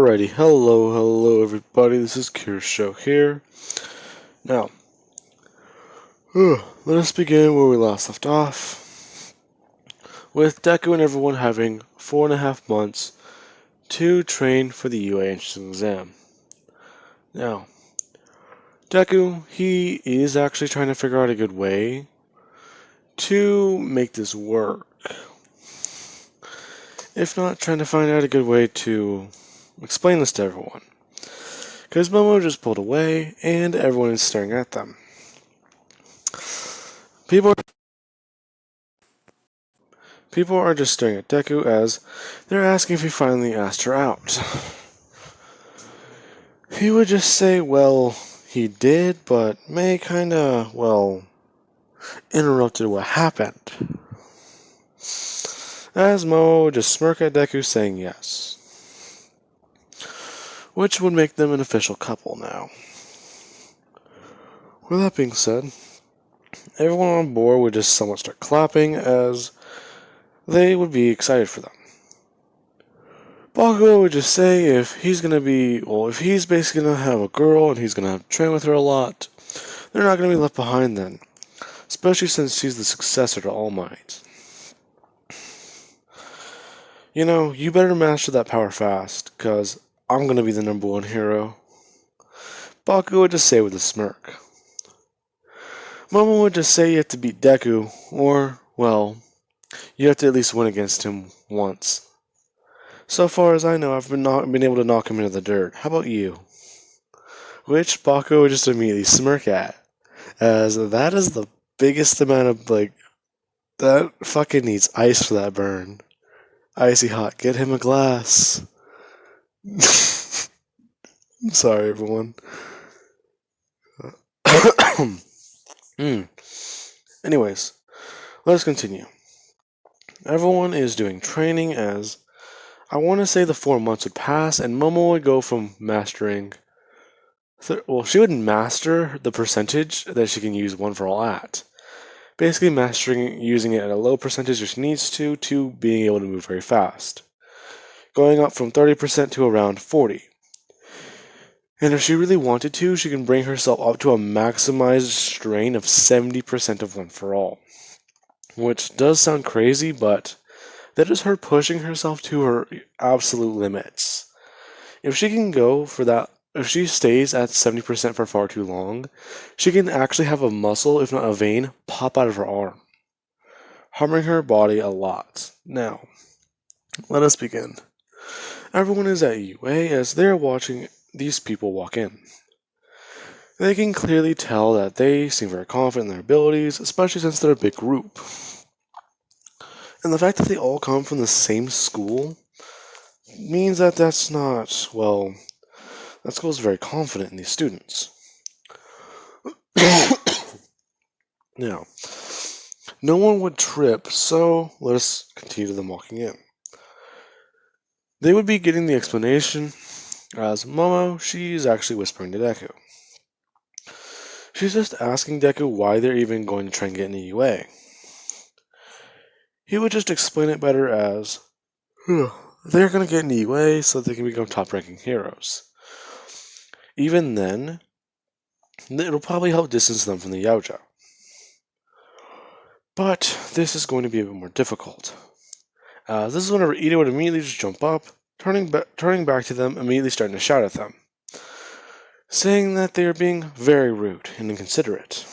Alrighty, hello everybody, this is Show here. Now, let us begin where we last left off, with Deku and everyone having 4.5 months to train for the UA entrance exam. Now, Deku, he is actually trying to figure out a good way to make this work. If not, trying to find out a good way to explain this to everyone. Because Momo just pulled away, and everyone is staring at them. People are just staring at Deku as they're asking if he finally asked her out. He would just say, well, he did, but May kinda, interrupted what happened. As Momo would just smirk at Deku saying yes. Which would make them an official couple now. With that being said, everyone on board would just somewhat start clapping as they would be excited for them. Bakugo would just say if he's basically gonna have a girl and he's gonna train with her a lot, they're not gonna be left behind then. Especially since she's the successor to All Might. You know, you better master that power fast, cause I'm gonna be the #1 hero. Bakugo would just say with a smirk. Momo would just say you have to beat Deku, or, you have to at least win against him once. So far as I know, I've been able to knock him into the dirt. How about you? Which Bakugo would just immediately smirk at, as that is the biggest amount of, that fucking needs ice for that burn. Icy hot, get him a glass. I'm sorry, everyone. Anyways, let's continue. Everyone is doing training as I want to say the 4 months would pass and Momo would go from mastering. She would master the percentage that she can use One for All at. Basically, mastering using it at a low percentage if she needs to being able to move very fast. Going up from 30% to around 40%. And if she really wanted to, she can bring herself up to a maximized strain of 70% of One for All. Which does sound crazy, but that is her pushing herself to her absolute limits. If she can go for that, if she stays at 70% for far too long, she can actually have a muscle, if not a vein, pop out of her arm, harming her body a lot. Now, let us begin. Everyone is at UA as they are watching these people walk in. They can clearly tell that they seem very confident in their abilities, especially since they're a big group. And the fact that they all come from the same school means that that school is very confident in these students. Now, no one would trip, so let us continue them walking in. They would be getting the explanation, as Momo, she's actually whispering to Deku. She's just asking Deku why they're even going to try and get into UA. He would just explain it better as, they're going to get into UA so they can become top-ranking heroes. Even then, it'll probably help distance them from the Yaoja. But this is going to be a bit more difficult. This is whenever Ida would immediately just jump up, turning back to them, immediately starting to shout at them, saying that they are being very rude and inconsiderate.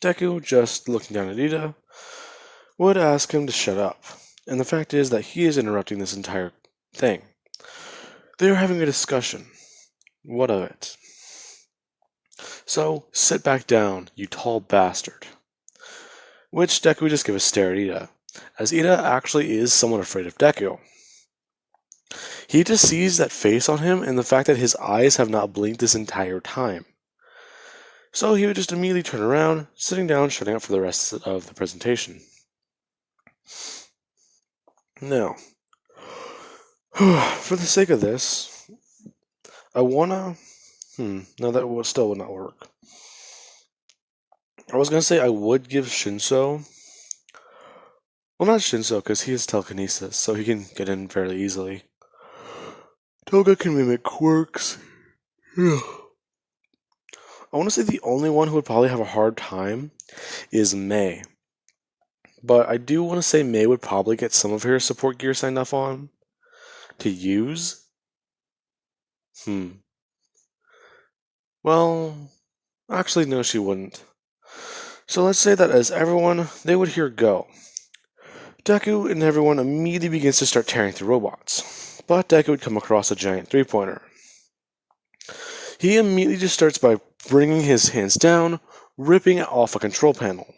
Deku, just looking down at Ida, would ask him to shut up, and the fact is that he is interrupting this entire thing. They are having a discussion. What of it? So, sit back down, you tall bastard. Which Deku would just give a stare at Ida, as Ida actually is somewhat afraid of Deku. He just sees that face on him and the fact that his eyes have not blinked this entire time. So he would just immediately turn around, sitting down, shutting up for the rest of the presentation. Now, for the sake of this, I wanna... no, that still would not work. I was gonna say I would give Shinso... Well, not Shinso, because he has telekinesis, so he can get in fairly easily. Toga can mimic quirks. I want to say the only one who would probably have a hard time is May. But I do want to say May would probably get some of her support gear signed off on to use. Well, actually, no, she wouldn't. So let's say that as everyone, they would hear go. Deku and everyone immediately begins to start tearing through robots. But Deku would come across a giant three-pointer. He immediately just starts by bringing his hands down, ripping it off a control panel,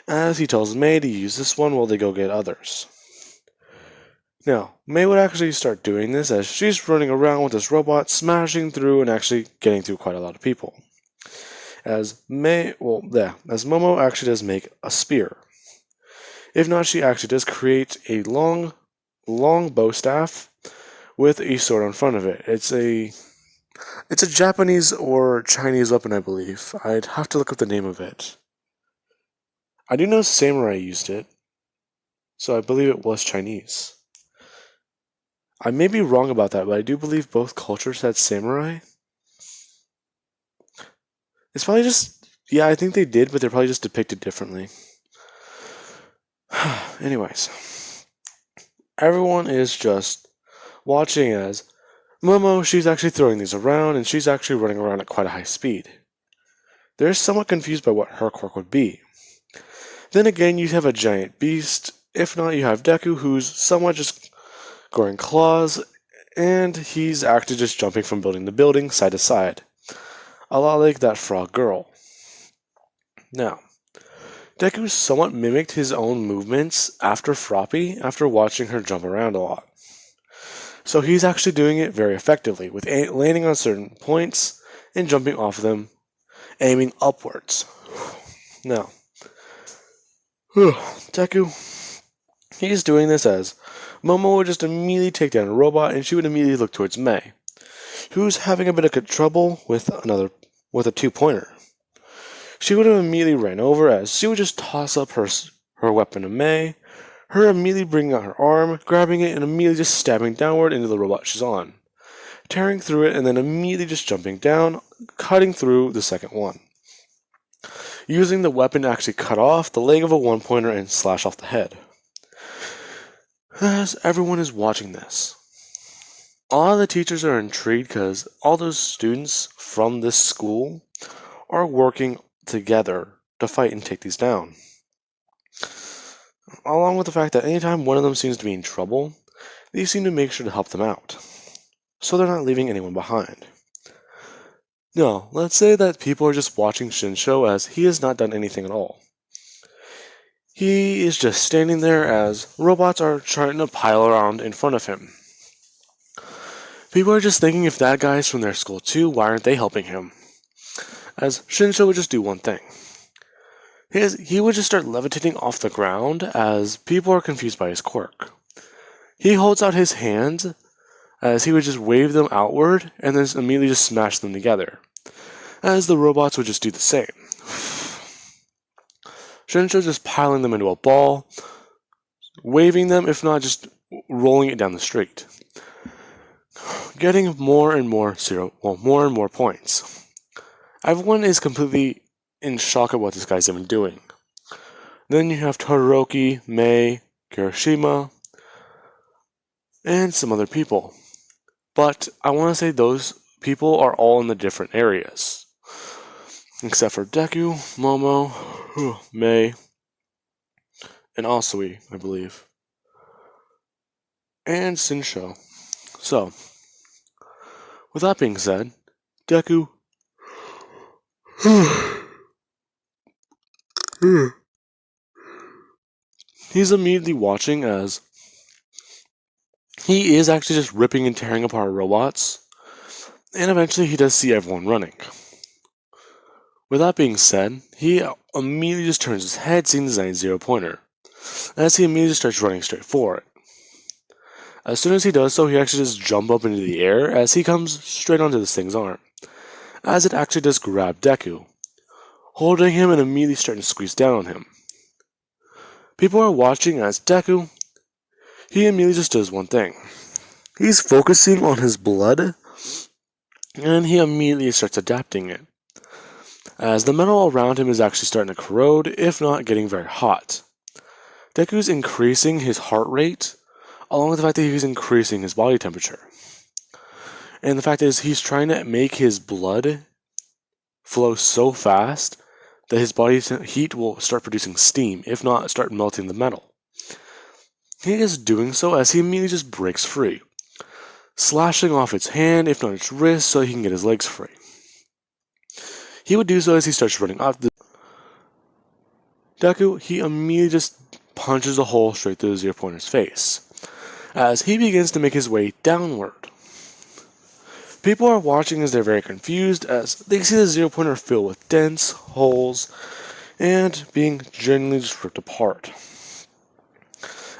as he tells May to use this one while they go get others. Now, May would actually start doing this as she's running around with this robot, smashing through and actually getting through quite a lot of people. As Momo actually does make a spear. If not, she actually does create a long bow staff with a sword on front of it. It's a Japanese or Chinese weapon, I believe. I'd have to look up the name of it. I do know samurai used it, so I believe it was Chinese. I may be wrong about that, but I do believe both cultures had samurai. It's probably just... yeah, I think they did, but they're probably just depicted differently. Anyways. Everyone is just watching as Momo, she's actually throwing these around, and she's actually running around at quite a high speed. They're somewhat confused by what her quirk would be. Then again, you have a giant beast. If not, you have Deku, who's somewhat just growing claws, and he's actually just jumping from building to building, side to side. A lot like that frog girl. Now, Deku somewhat mimicked his own movements after Froppy, after watching her jump around a lot. So he's actually doing it very effectively, with landing on certain points and jumping off of them, aiming upwards. Now, Deku, he's doing this as Momo would just immediately take down a robot, and she would immediately look towards May, who's having a bit of trouble with a two-pointer. She would have immediately ran over as she would just toss up her weapon to May, her immediately bringing out her arm, grabbing it, and immediately just stabbing downward into the robot she's on, tearing through it, and then immediately just jumping down, cutting through the second one, using the weapon to actually cut off the leg of a one-pointer and slash off the head. As everyone is watching this, a lot of the teachers are intrigued because all those students from this school are working together to fight and take these down. Along with the fact that anytime one of them seems to be in trouble, they seem to make sure to help them out, so they're not leaving anyone behind. Now, let's say that people are just watching Shinsho as he has not done anything at all. He is just standing there as robots are trying to pile around in front of him. People are just thinking, if that guy's from their school too, why aren't they helping him? As Shinsho would just do one thing. He would just start levitating off the ground as people are confused by his quirk. He holds out his hands as he would just wave them outward and then immediately just smash them together, as the robots would just do the same. Shinsho just piling them into a ball, waving them, if not just rolling it down the street, getting more and more points. Everyone is completely in shock at what this guy's even doing. Then you have Todoroki, Mei, Kirishima, and some other people. But I want to say those people are all in the different areas. Except for Deku, Momo, Mei, and Asui, I believe. And Shinsho. So, with that being said, Deku he's immediately watching as he is actually just ripping and tearing apart robots, and eventually he does see everyone running. With that being said, he immediately just turns his head, seeing the giant zero-pointer, as he immediately starts running straight for it. As soon as he does so, he actually just jumps up into the air as he comes straight onto this thing's arm, as it actually does grab Deku, holding him and immediately starting to squeeze down on him. People are watching as Deku, he immediately just does one thing. He's focusing on his blood, and he immediately starts adapting it, as the metal around him is actually starting to corrode, if not getting very hot. Deku's increasing his heart rate, along with the fact that he's increasing his body temperature. And the fact is, he's trying to make his blood flow so fast that his body's heat will start producing steam, if not start melting the metal. He is doing so as he immediately just breaks free, slashing off its hand, if not its wrist, so he can get his legs free. He would do so as he starts running off. Deku, he immediately just punches a hole straight through the Zero Pointer's face, as he begins to make his way downward. People are watching as they're very confused, as they see the Zero Pointer filled with dents, holes, and being genuinely just ripped apart.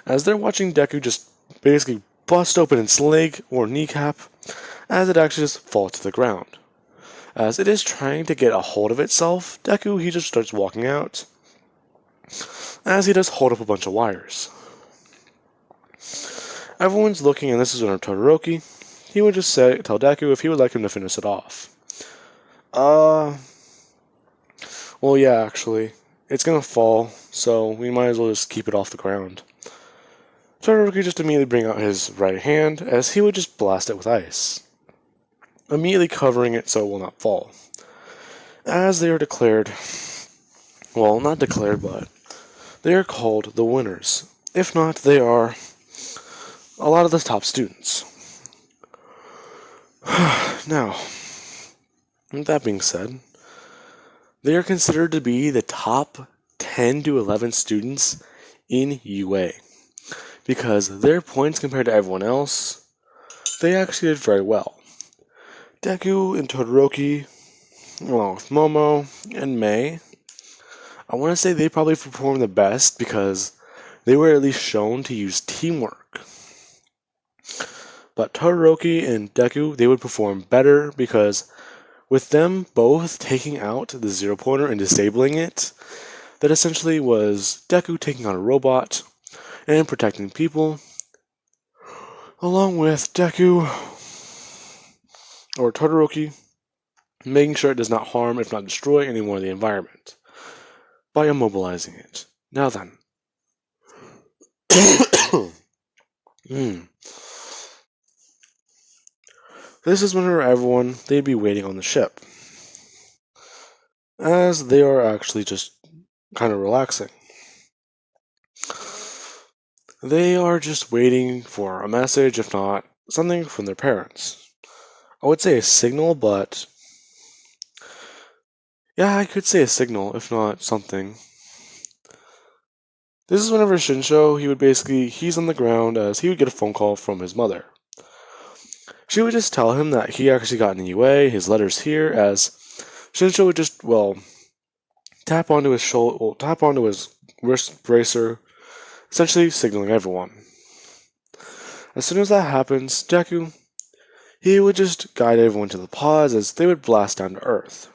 As they're watching Deku just basically bust open its leg or kneecap, as it actually just falls to the ground. As it is trying to get a hold of itself, Deku, he just starts walking out, as he does hold up a bunch of wires. Everyone's looking, and this is when Todoroki, he would just tell Deku if he would like him to finish it off. Well, yeah, actually, it's gonna fall, so we might as well just keep it off the ground. Todoroki just immediately bring out his right hand, as he would just blast it with ice, immediately covering it so it will not fall. As they are declared, well, not declared, but they are called the winners. If not, they are a lot of the top students. Now, with that being said, they are considered to be the top 10 to 11 students in UA, because their points compared to everyone else, they actually did very well. Deku and Todoroki, along with Momo and Mei, I want to say they probably performed the best because they were at least shown to use teamwork. But Todoroki and Deku, they would perform better because with them both taking out the Zero Pointer and disabling it, that essentially was Deku taking on a robot and protecting people, along with Deku or Todoroki making sure it does not harm, if not destroy, any more of the environment by immobilizing it. Now then. This is whenever everyone, they'd be waiting on the ship, as they are actually just kind of relaxing. They are just waiting for a message, if not something from their parents. I would say a signal, but yeah, I could say a signal, if not something. This is whenever Shinsho, he's on the ground as he would get a phone call from his mother. She would just tell him that he actually got an UA, his letter's here, as Shinsho would just, tap onto his wrist bracer, essentially signaling everyone. As soon as that happens, Deku, he would just guide everyone to the pods as they would blast down to Earth.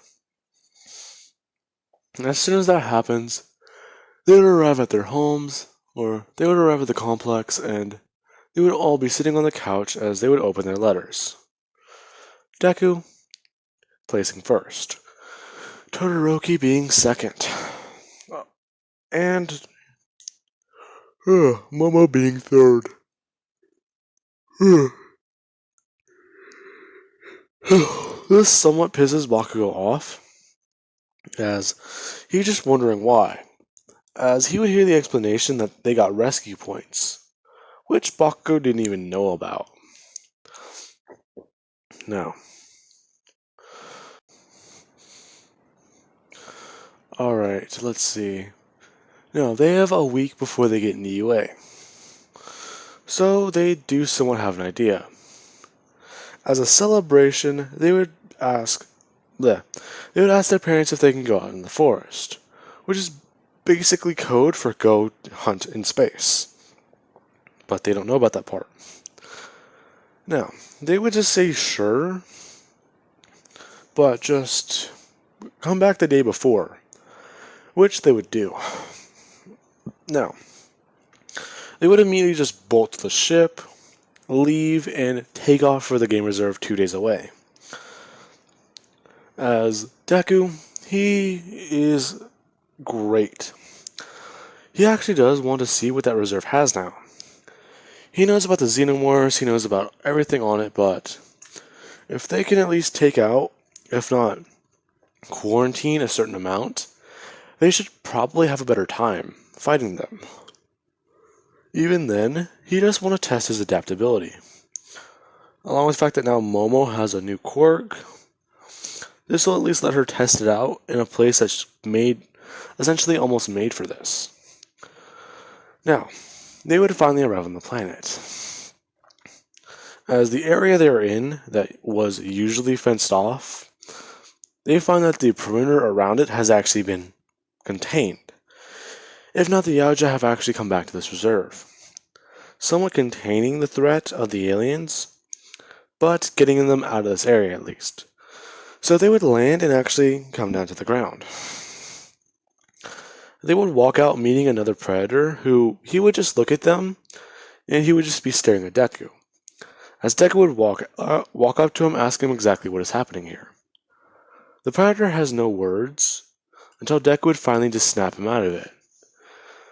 And as soon as that happens, they would arrive at their homes, or they would arrive at the complex, and they would all be sitting on the couch as they would open their letters. Deku placing first, Todoroki being second, and Momo being third. This somewhat pisses Bakugo off, as he's just wondering why, as he would hear the explanation that they got rescue points, which Bakugo didn't even know about. Now, alright, let's see. No, they have a week before they get into UA, so they do somewhat have an idea. As a celebration, they would ask their parents if they can go out in the forest, which is basically code for go hunt in space. But they don't know about that part. Now, they would just say sure, but just come back the day before, which they would do. Now, they would immediately just bolt to the ship, leave and take off for the game reserve 2 days away. As Deku, he is great. He actually does want to see what that reserve has now. He knows about the xenomorphs, he knows about everything on it, but if they can at least take out, if not quarantine a certain amount, they should probably have a better time fighting them. Even then, he just want to test his adaptability. Along with the fact that now Momo has a new quirk, this will at least let her test it out in a place that's essentially almost made for this. Now, they would finally arrive on the planet. As the area they're in that was usually fenced off, they find that the perimeter around it has actually been contained. If not, the Yaoja have actually come back to this reserve, somewhat containing the threat of the aliens, but getting them out of this area at least. So they would land and actually come down to the ground. They would walk out meeting another predator who he would just look at them and he would just be staring at Deku. As Deku would walk up to him, asking him exactly what is happening here. The predator has no words until Deku would finally just snap him out of it,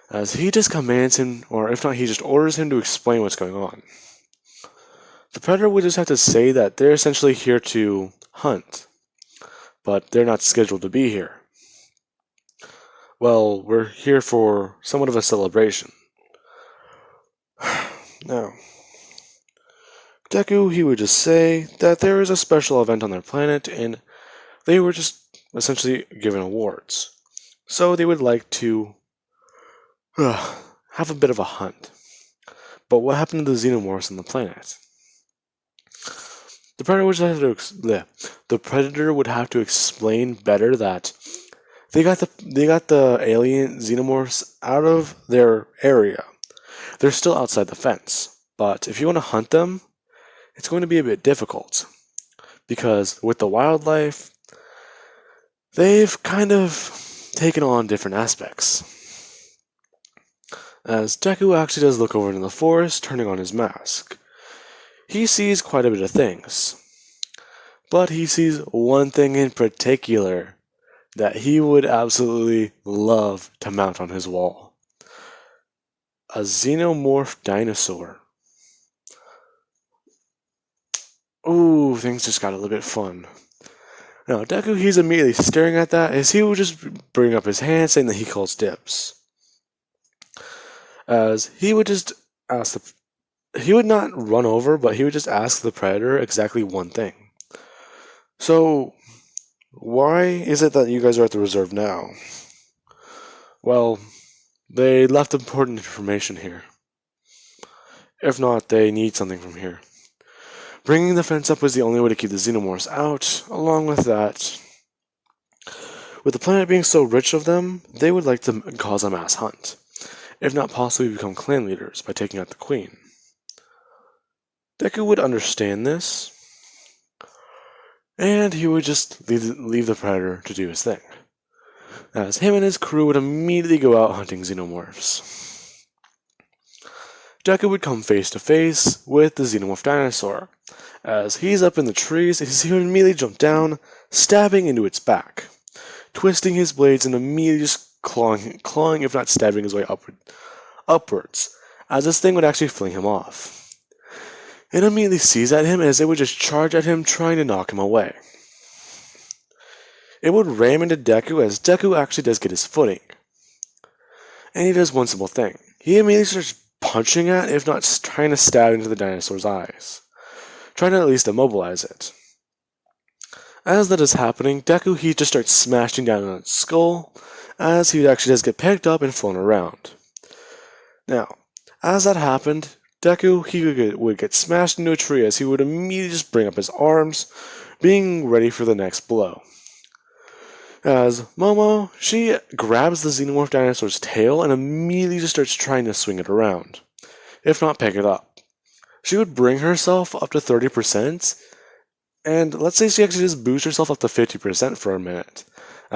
as he just commands him, or if not, he just orders him to explain what's going on. The predator would just have to say that they're essentially here to hunt, but they're not scheduled to be here. Well, we're here for somewhat of a celebration. Now, Deku, he would just say that there is a special event on their planet and they were just essentially given awards. So they would like to have a bit of a hunt. But what happened to the xenomorphs on the planet? The predator would have to explain better that they got the alien xenomorphs out of their area. They're still outside the fence, but if you want to hunt them, it's going to be a bit difficult, because with the wildlife, they've kind of taken on different aspects. As Deku actually does look over into the forest, turning on his mask, he sees quite a bit of things, but he sees one thing in particular that he would absolutely love to mount on his wall. A xenomorph dinosaur. Ooh, things just got a little bit fun. Now, Deku, he's immediately staring at that as he would just bring up his hand saying that he calls dibs. As he would just he would not run over, but he would just ask the predator exactly one thing. So, why is it that you guys are at the reserve now? Well, they left important information here. If not, they need something from here. Bringing the fence up was the only way to keep the xenomorphs out. Along with that, with the planet being so rich of them, they would like to cause a mass hunt, if not possibly become clan leaders by taking out the queen. Deku would understand this, and he would just leave the predator to do his thing, as him and his crew would immediately go out hunting xenomorphs. Deku would come face to face with the xenomorph dinosaur, as he's up in the trees, he would immediately jump down, stabbing into its back, twisting his blades and immediately just clawing if not stabbing his way upwards, as this thing would actually fling him off. It immediately sees at him as it would just charge at him, trying to knock him away. It would ram into Deku as Deku actually does get his footing. And he does one simple thing. He immediately starts punching at, if not trying to stab into the dinosaur's eyes, trying to at least immobilize it. As that is happening, Deku, he just starts smashing down on its skull, as he actually does get picked up and flown around. Now, as that happened, Deku, he would get smashed into a tree as he would immediately just bring up his arms, being ready for the next blow. As Momo, she grabs the xenomorph dinosaur's tail and immediately just starts trying to swing it around, if not pick it up. She would bring herself up to 30%, and let's say she actually just boosts herself up to 50% for a minute.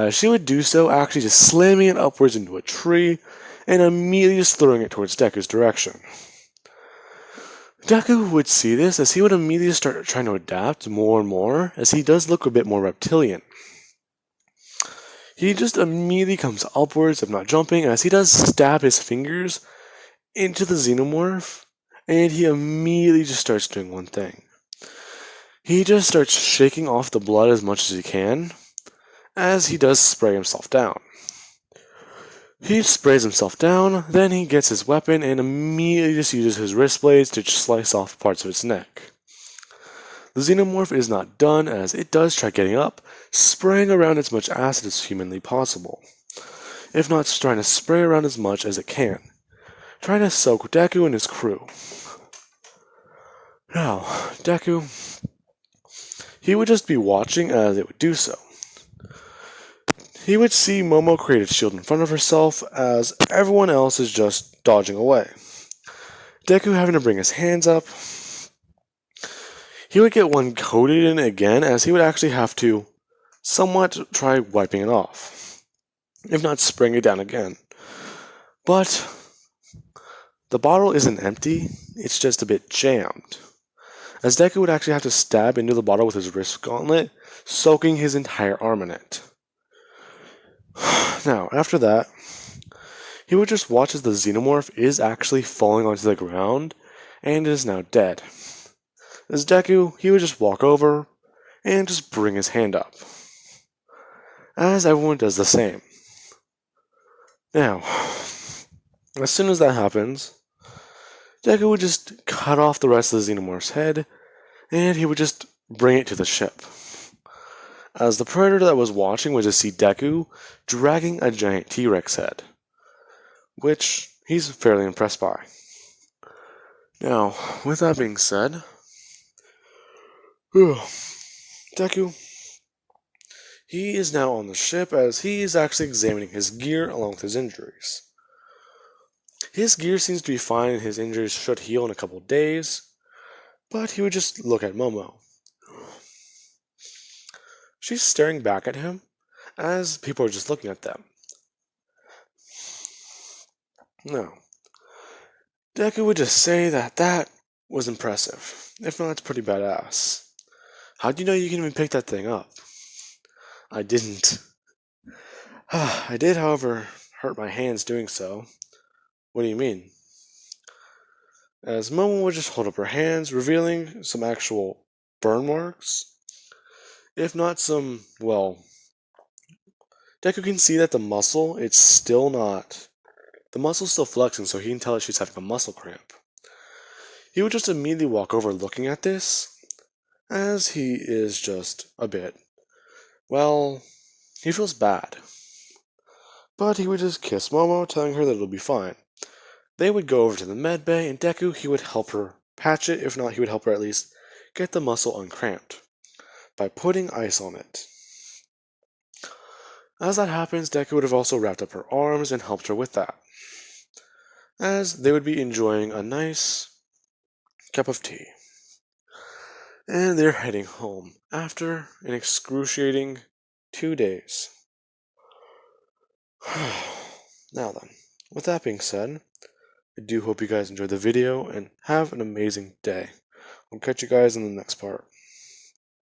She would do so actually just slamming it upwards into a tree, and immediately just throwing it towards Deku's direction. Deku would see this as he would immediately start trying to adapt more and more, as he does look a bit more reptilian. He just immediately comes upwards, if not jumping, as he does stab his fingers into the xenomorph, and he immediately just starts doing one thing. He just starts shaking off the blood as much as he can, as he does spray himself down. He sprays himself down, then he gets his weapon and immediately just uses his wrist blades to slice off parts of its neck. The xenomorph is not done, as it does try getting up, spraying around as much acid as humanly possible, if not trying to spray around as much as it can, trying to soak Deku and his crew. Now, Deku, he would just be watching as it would do so. He would see Momo create a shield in front of herself as everyone else is just dodging away. Deku having to bring his hands up. He would get one coated in again as he would actually have to somewhat try wiping it off, if not spraying it down again. But the bottle isn't empty, it's just a bit jammed, as Deku would actually have to stab into the bottle with his wrist gauntlet, soaking his entire arm in it. Now, after that, he would just watch as the xenomorph is actually falling onto the ground and is now dead. As Deku, he would just walk over and just bring his hand up, as everyone does the same. Now, as soon as that happens, Deku would just cut off the rest of the xenomorph's head, and he would just bring it to the ship, as the predator that was watching would just see Deku dragging a giant T-Rex head, which he's fairly impressed by. Now, with that being said, Deku, he is now on the ship as he is actually examining his gear along with his injuries. His gear seems to be fine and his injuries should heal in a couple days, but he would just look at Momo. She's staring back at him as people are just looking at them. No. Deku would just say that was impressive. If not, it's pretty badass. How do you know you can even pick that thing up? I didn't. I did, however, hurt my hands doing so. What do you mean? As Momo would just hold up her hands, revealing some actual burn marks. If not some, well, Deku can see that the muscle, it's still not. The muscle's still flexing, so he can tell that she's having a muscle cramp. He would just immediately walk over looking at this, as he is just a bit, well, he feels bad. But he would just kiss Momo, telling her that it'll be fine. They would go over to the med bay, and Deku, he would help her patch it. If not, he would help her at least get the muscle uncramped by putting ice on it. As that happens, Deku would have also wrapped up her arms and helped her with that, as they would be enjoying a nice cup of tea. And they're heading home after an excruciating 2 days. Now then, with that being said, I do hope you guys enjoyed the video and have an amazing day. I'll catch you guys in the next part.